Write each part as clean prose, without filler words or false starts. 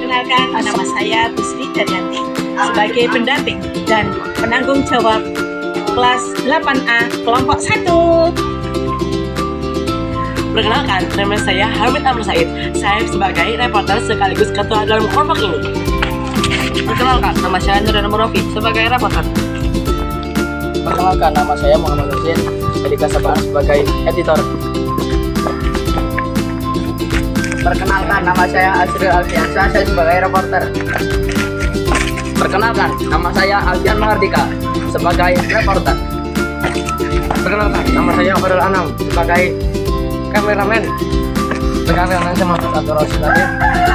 Perkenalkan, nama saya Busri Daryanti sebagai pendamping dan penanggung jawab kelas 8A kelompok 1. Perkenalkan, nama saya Hamid Amr Said. Saya sebagai reporter sekaligus ketua dalam kelompok ini. Perkenalkan, nama saya Nurul Murafi sebagai reporter. Perkenalkan, nama saya Muhammad Husin dari kelas 8 sebagai editor. Perkenalkan, nama saya Azril Alfiansyah, saya sebagai reporter. Perkenalkan, nama saya Alfian Mahardika sebagai reporter. Perkenalkan, nama saya Farul Anam sebagai kameramen. Perkenalkan, saya Muhammad Abdul Rasul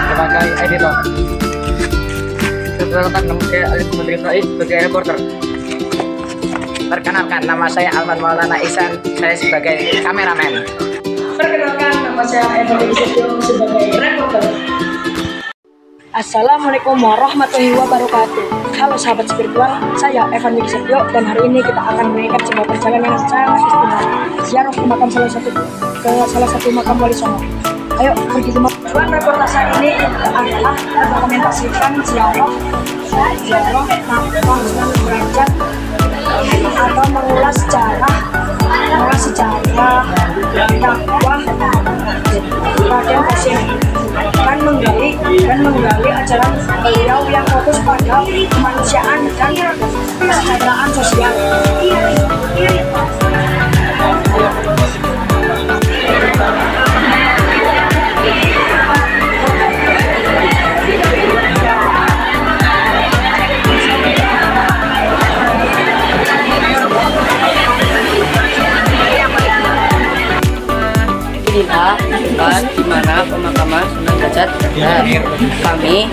sebagai editor. Perkenalkan, nama saya Alif Menteri Said sebagai reporter. Perkenalkan, nama saya Alman Maulana Ihsan, saya sebagai kameramen. Perkenalkan, nama saya Evan Isetio sebagai reporter. Assalamualaikum warahmatullahi wabarakatuh. Halo sahabat spiritual, saya Evan Isetio dan hari ini kita akan menaikkan sebuah perjalanan yang sangat istimewa, ziarah ke makam salah satu makam Wali Songo. Ayo pergi ke makam. Tujuan reportase ini adalah mendokumentasikan ziarah makam Sunan Derajat atau mengulas sejarah dakwah Raden Kasim dan menggali ajaran beliau yang fokus pada kemanusiaan dan kesejahteraan sosial. Inilah tempat di mana pemakaman Sunan Derajat berada. Kami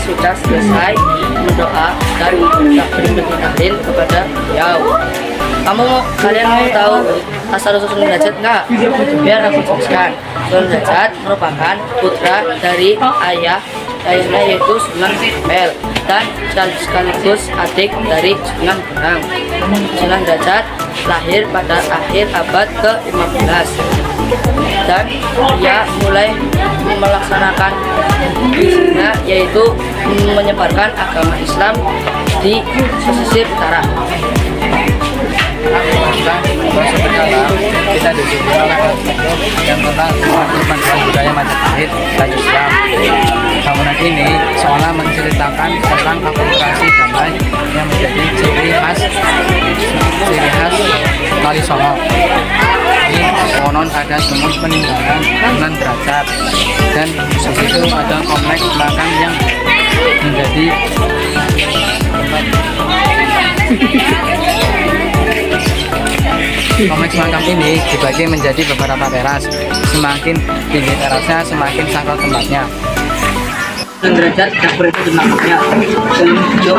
sudah selesai berdoa dan beri tahlil kepada beliau. Kalian mau tahu asal usul Sunan Derajat nggak? Biar aku jelaskan. Sunan Derajat merupakan putra dari ayahnya yaitu Sunan Ampel dan sekaligus adik dari Sunan Bonang. Sunan Derajat lahir pada akhir abad ke-15 dan ia mulai melaksanakan misinya yaitu menyebarkan agama Islam di pesisir utara. Kita disuguhi oleh yang tentang kemajuan budaya Majapahit dan Islam. Bangunan ini seolah menceritakan tentang akulturasi damai yang menjadi ciri khas Wali Songo. Ini konon ada sumur peninggalan Sunan Derajat dan di situ ada kompleks makam yang menjadi kompleks makam ini dibagi menjadi beberapa teras. Semakin tinggi terasnya, semakin sakral tempatnya. Sunan Derajat tak berada di makamnya. Dalam hijau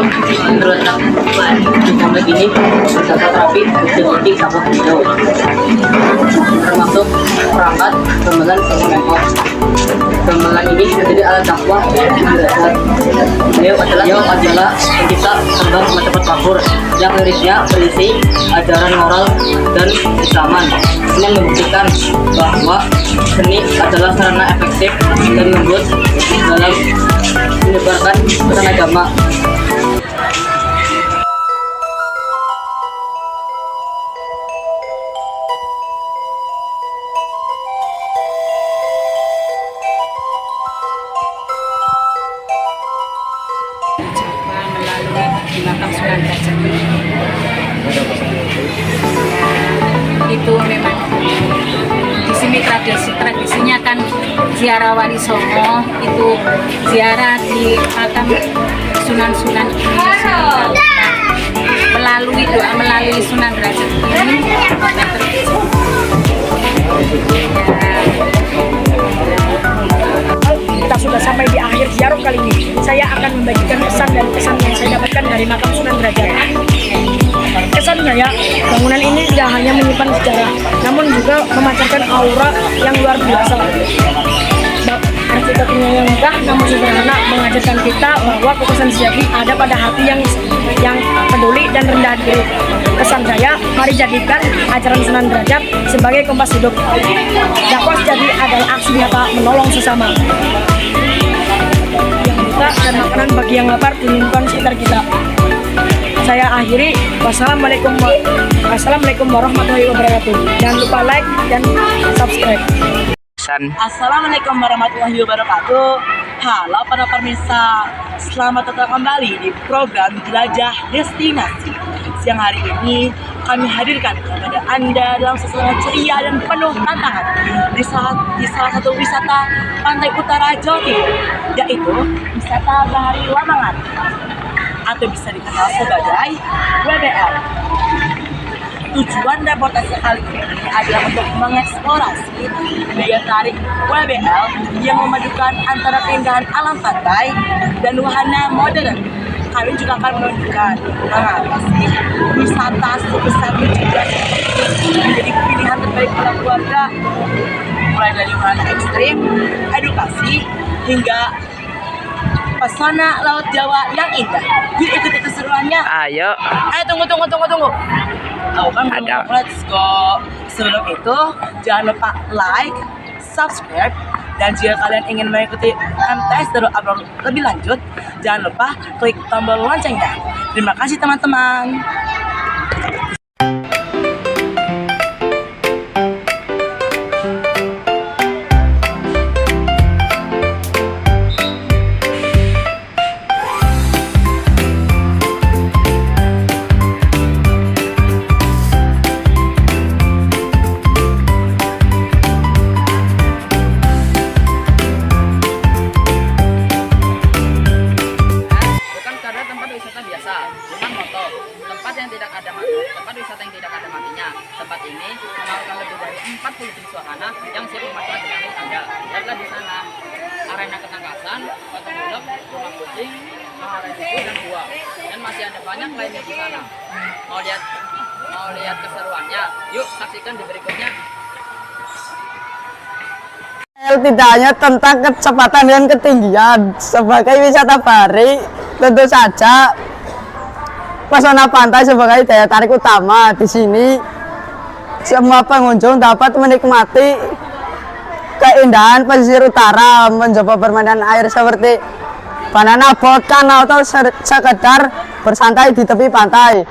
terletak di komplek ini terdapat rapi bukti sabuk hijau, termasuk perangkat gamelan Songo. Gamelan ini menjadi alat dakwah Derajat. Beliau adalah pencipta tembang Majapahit Kapur yang liriknya berisi ajaran moral dan Islaman yang membuktikan bahwa seni adalah sarana efektif dan lembut dalam menyebarkan pesan agama. Melalui makam Sunan Derajat itu memang di sini tradisinya kan ziarah Wali Songo itu ziarah di makam Sunan ini melalui doa melalui Sunan Derajat ini Kita sudah sampai di akhir ziarah kali ini. Saya akan membagikan pesan dan kesan yang saya dapatkan dari makam Sunan Derajat. Kesannya ya, bangunan ini tidak hanya menyimpan sejarah, namun juga memancarkan aura yang luar biasa. Arsitekturnya yang megah namun sederhana mengajarkan kita bahwa kekuasaan sejati ada pada hati yang peduli dan rendah diri. Pesan saya, mari jadikan ajaran Sunan Derajat sebagai kompas hidup. Dakwah sejati adalah aksi nyata menolong sesama. memberikan makanan bagi yang lapar di lingkungan sekitar kita. Saya akhiri. Wassalamualaikum warahmatullahi wabarakatuh. Jangan lupa like dan subscribe. Assalamualaikum warahmatullahi wabarakatuh. Halo para pemirsa, selamat datang kembali di program Jelajah Destinasi. Siang hari ini kami hadirkan kepada Anda dalam suasana ceria dan penuh tantangan di salah satu wisata pantai utara Jawa Timur, yaitu wisata Bahari Lamongan atau bisa dikenal sebagai WBL. Tujuan reportase kali ini adalah untuk mengeksplorasi daya tarik WBL yang memadukan antara keindahan alam pantai dan wahana modern. Kami juga akan menunjukkan mengapa sih wisata sebesar 17 menjadi pilihan terbaik para keluarga, mulai dari wahana ekstrim, edukasi, hingga pesona Laut Jawa yang indah. Yuk ikuti keseruannya. Ayo. Tunggu. Oh kan belum, let's go. Sebelum itu jangan lupa like, subscribe, dan jika kalian ingin mengikuti MTS terus upload lebih lanjut, jangan lupa klik tombol loncengnya. Terima kasih teman-teman. Tempat wisata yang tidak ada matinya. Tempat ini menawarkan lebih dari 40 jenis wahana yang siap dimanfaatkan dengan Anda. Lihatlah di sana arena ketangkasan, patung budak, rumah kucing, arena buku dan buah. Dan masih ada banyak lainnya di sana. Mau lihat keseruannya? Yuk saksikan di berikutnya. Tidak hanya tentang kecepatan dan ketinggian. Sebagai wisata bahari, tentu saja pesona pantai sebagai daya tarik utama. Di sini semua pengunjung dapat menikmati keindahan pesisir utara, mencoba permainan air seperti banana boat, kanal, atau sekedar bersantai di tepi pantai.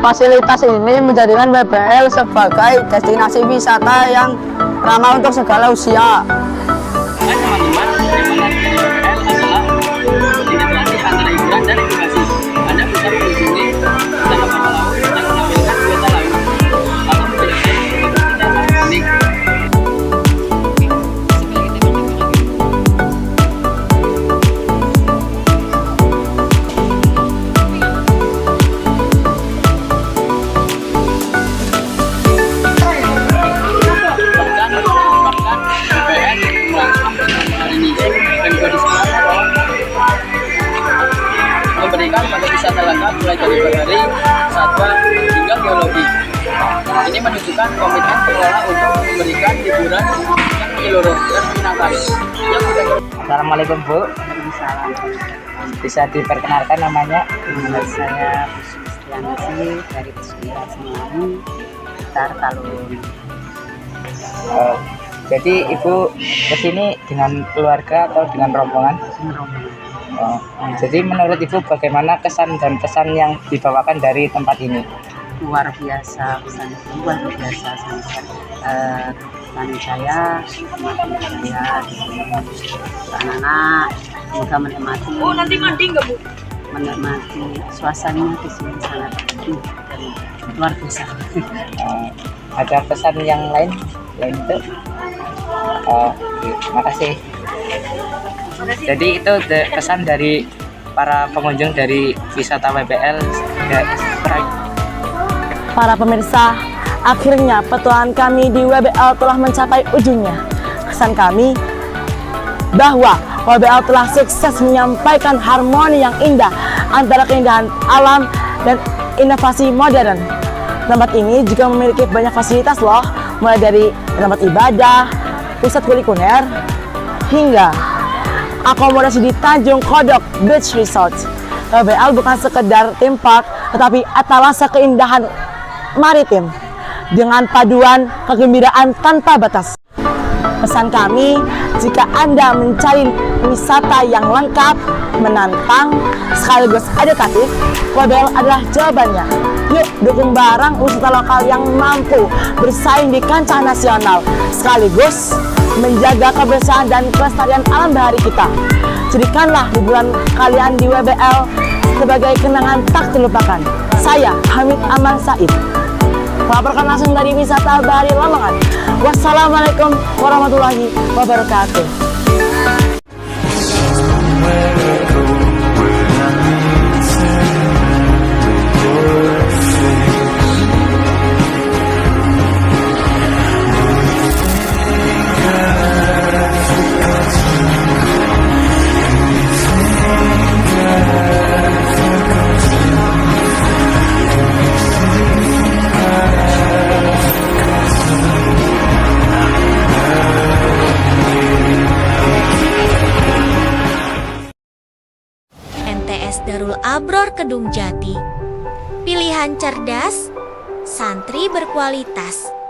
Fasilitas ini menjadikan WBL sebagai destinasi wisata yang ramah untuk segala usia. Teman-teman, yang menarik dari WBL adalah integrasi antara hiburan dan edukasi. Anda bisa mengunjungi wisata bawah laut yang menampilkan biota laut atau menjadi tindakan unik. Memberikan paket wisata lengkap mulai dari bahari, satwa, hingga geologi. Ini menunjukkan komitmen pengelola untuk memberikan hiburan yang menyeluruh dan menyenangkan. Assalamualaikum Bu. Salam. Bisa diperkenalkan namanya? Saya Kristianasi dari Sekolah Semangat Tartalun. Jadi Ibu kesini dengan keluarga atau dengan rombongan? Jadi menurut Ibu bagaimana kesan dan pesan yang dibawakan dari tempat ini? Luar biasa, pesan luar biasa sangat. Saya anak-anak juga menikmati suasananya di sini sangat luar biasa. Ada pesan yang lain itu? Terima kasih. Jadi itu pesan dari para pengunjung dari wisata WBL. Para pemirsa, akhirnya petualangan kami di WBL telah mencapai ujungnya. Kesan kami bahwa WBL telah sukses menyampaikan harmoni yang indah antara keindahan alam dan inovasi modern. Tempat ini juga memiliki banyak fasilitas loh, mulai dari tempat ibadah, pusat kuliner, hingga akomodasi di Tanjung Kodok Beach Resort. WBL bukan sekedar theme park, tetapi etalase keindahan maritim dengan paduan kegembiraan tanpa batas. Pesan kami, jika Anda mencari wisata yang lengkap, menantang, sekaligus edukatif, WBL adalah jawabannya. Yuk dukung barang wisata lokal yang mampu bersaing di kancah nasional, sekaligus menjaga kebersihan dan kelestarian alam bahari kita. Jadikanlah liburan kalian di WBL sebagai kenangan tak terlupakan. Saya Hamid Aman Said, melaporkan langsung dari wisata bahari Lamongan. Wassalamualaikum warahmatullahi wabarakatuh. MTS Darul Abror Kedung Jati. Pilihan cerdas, santri berkualitas.